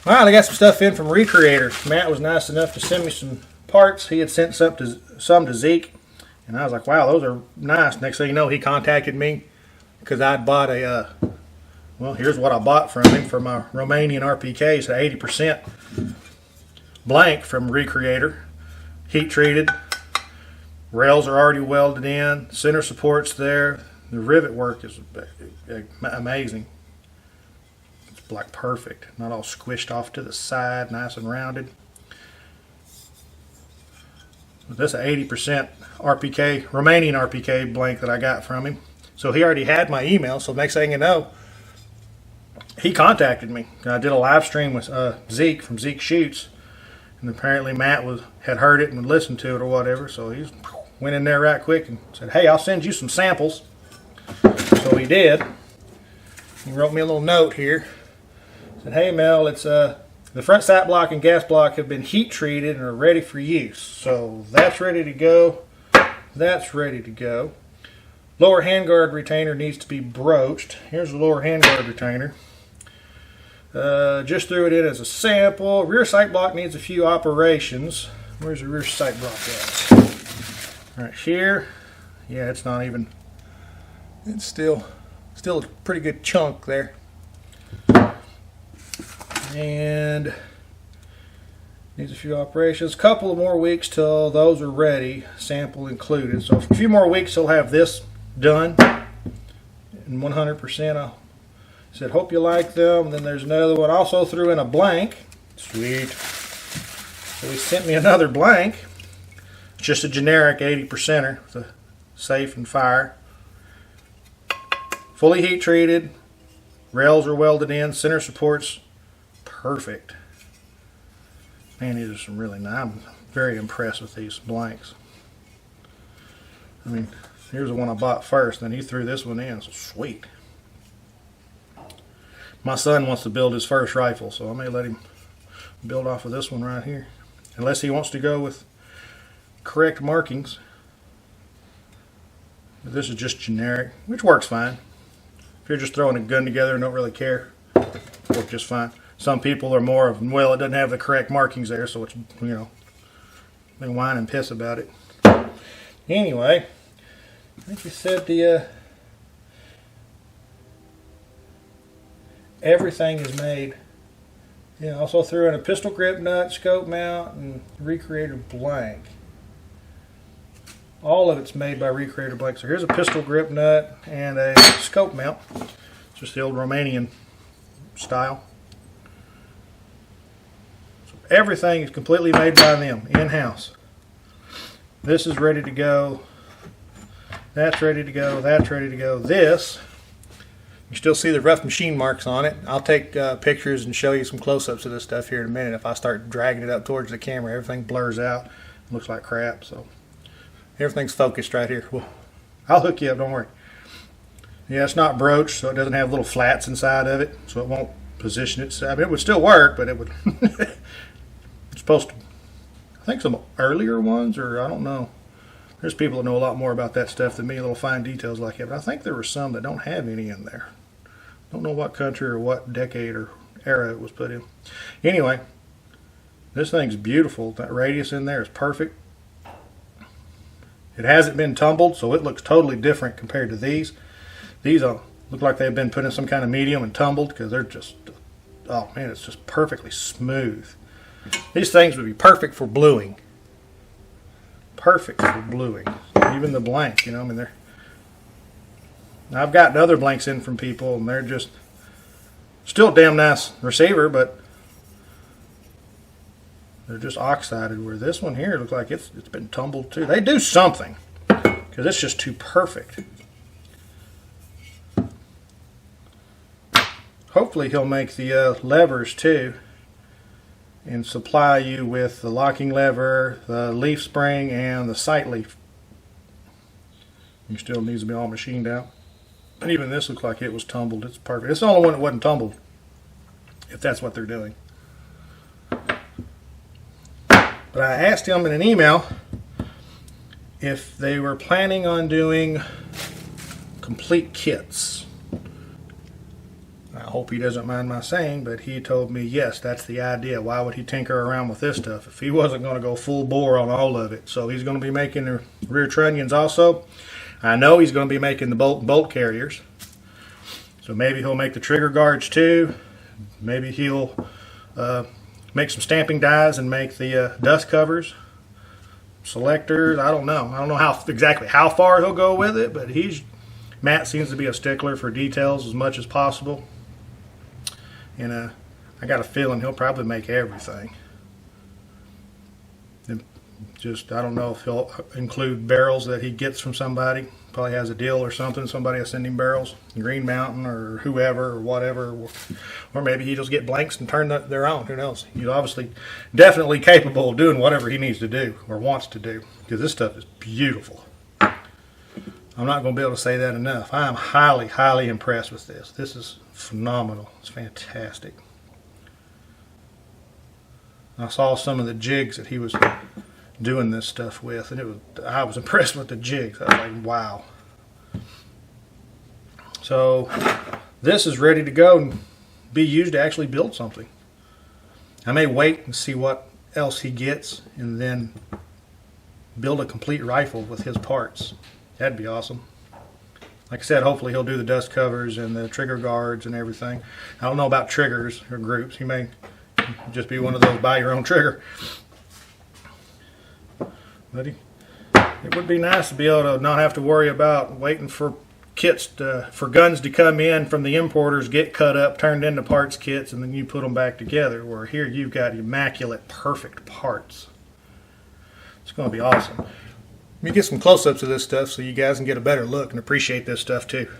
Alright, I got some stuff in from ReCreator. Matt was nice enough to send me some parts. He had sent some to Zeke, and I was like, wow, those are nice. Next thing you know, he contacted me because I'd bought a, well, here's what I bought from him for my Romanian RPKs, an 80% blank from ReCreator. Heat treated. Rails are already welded in. Center support's there. The rivet work is amazing. It's like perfect. Not all squished off to the side, nice and rounded. This is an 80% RPK, Romanian RPK blank that I got from him. So he already had my email, so next thing you know, he contacted me. I did a live stream with Zeke from Zeke Shoots, and apparently Matt had heard it and listened to it or whatever, so he went in there right quick and said, hey, I'll send you some samples. So he did. He wrote me a little note here. Said, hey Mel, it's the front sight block and gas block have been heat treated and are ready for use. So that's ready to go. That's ready to go. Lower handguard retainer needs to be broached. Here's the lower handguard retainer. Just threw it in as a sample. Rear sight block needs a few operations. Where's the rear sight block at? Right here. Yeah, it's not even. It's still a pretty good chunk there. And needs a few operations. Couple of more weeks till those are ready, sample included. So a few more weeks he'll have this done. And 100%. I said, hope you like them. Then there's another one. Also threw in a blank. Sweet. So he sent me another blank. It's just a generic 80%er with a safe and fire. Fully heat treated. Rails are welded in. Center supports perfect. Man, these are some really nice. I'm very impressed with these blanks. I mean, here's the one I bought first, then he threw this one in. So sweet. My son wants to build his first rifle, so I may let him build off of this one right here. Unless he wants to go with correct markings. But this is just generic, which works fine. If you're just throwing a gun together and don't really care, it'll work just fine. Some people are more of, well, it doesn't have the correct markings there, so it's, you know, they whine and piss about it. Anyway, I think he said the everything is made. Yeah, also threw in a pistol grip nut, scope mount, and ReCreator blank. All of it's made by ReCreator Blanks. So here's a pistol grip nut and a scope mount. It's just the old Romanian style. So everything is completely made by them, in-house. This is ready to go. That's ready to go. That's ready to go. This, you still see the rough machine marks on it. I'll take pictures and show you some close-ups of this stuff here in a minute. If I start dragging it up towards the camera, everything blurs out. It looks like crap. So everything's focused right here. Well, I'll hook you up, don't worry. Yeah, it's not broached, so it doesn't have little flats inside of it, so it won't position itself. I mean, it would still work, but it would. It's supposed to. I think some earlier ones, or I don't know. There's people that know a lot more about that stuff than me, little fine details like that. But I think there were some that don't have any in there. Don't know what country or what decade or era it was put in. Anyway, this thing's beautiful. That radius in there is perfect. It hasn't been tumbled, so it looks totally different compared to these. These look like they've been put in some kind of medium and tumbled because they're just, oh man, it's just perfectly smooth. These things would be perfect for bluing. Perfect for bluing. Even the blanks, you know, I mean, now I've gotten other blanks in from people, and they're just still a damn nice receiver, but they're just oxided, where this one here looks like it's been tumbled too. They do something, because it's just too perfect. Hopefully he'll make the levers too, and supply you with the locking lever, the leaf spring, and the sight leaf. It still needs to be all machined out. And even this looks like it was tumbled. It's perfect. It's the only one that wasn't tumbled, if that's what they're doing. But I asked him in an email if they were planning on doing complete kits. Now, hope he doesn't mind my saying, but he told me, yes, that's the idea. Why would he tinker around with this stuff if he wasn't going to go full bore on all of it? So he's going to be making the rear trunnions also. I know he's going to be making the bolt carriers. So maybe he'll make the trigger guards too. Maybe he'll make some stamping dies and make the dust covers, selectors. I don't know. I don't know exactly how far he'll go with it, but Matt seems to be a stickler for details as much as possible. And I got a feeling he'll probably make everything. And I don't know if he'll include barrels that he gets from somebody. Probably has a deal or something. Somebody will send him barrels, Green Mountain or whoever or whatever. Or maybe he just get blanks and turn their own. Who knows? He's obviously definitely capable of doing whatever he needs to do or wants to do, because this stuff is beautiful. I'm not going to be able to say that enough. I am highly, highly impressed with this. This is phenomenal. It's fantastic. I saw some of the jigs that he was doing this stuff with, and I was impressed with the jigs. I was like, wow. So this is ready to go and be used to actually build something. I may wait and see what else he gets and then build a complete rifle with his parts. That'd be awesome. Like I said, hopefully he'll do the dust covers and the trigger guards and everything. I don't know about triggers or groups. He may just be one of those buy your own trigger. But it would be nice to be able to not have to worry about waiting for kits for guns to come in from the importers, get cut up, turned into parts kits, and then you put them back together. Where here you've got immaculate, perfect parts. It's going to be awesome. Let me get some close-ups of this stuff so you guys can get a better look and appreciate this stuff too.